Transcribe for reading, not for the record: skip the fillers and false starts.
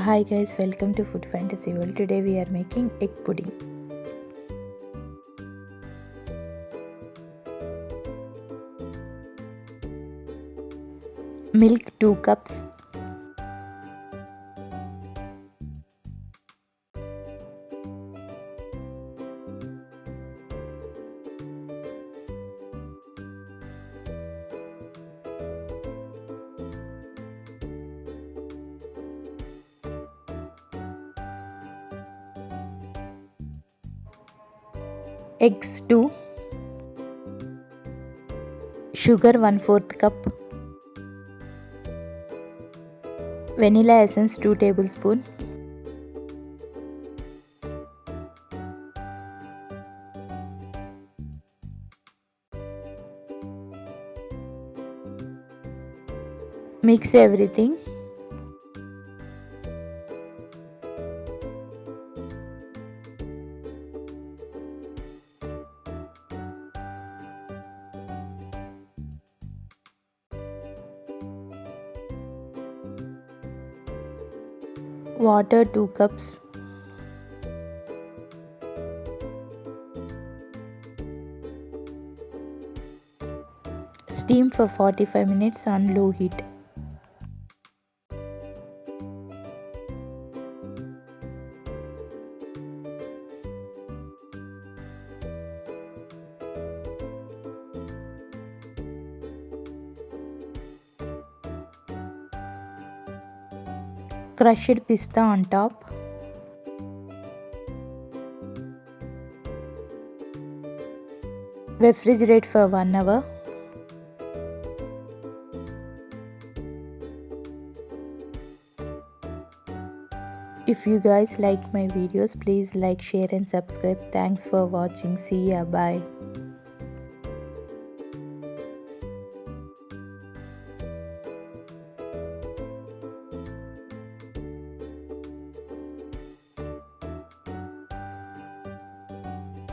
Hi guys, welcome to Food Fantasy World. Today we are making egg pudding. Milk 2 cups. Eggs 2. Sugar 1/4 cup. Vanilla essence 2 tablespoons. Mix everything. Water 2 cups. Steam for 45 minutes on low heat. Crushed pista on top. Refrigerate for 1 hour. If you guys like my videos, please like, share and subscribe. Thanks for watching. See ya. Bye.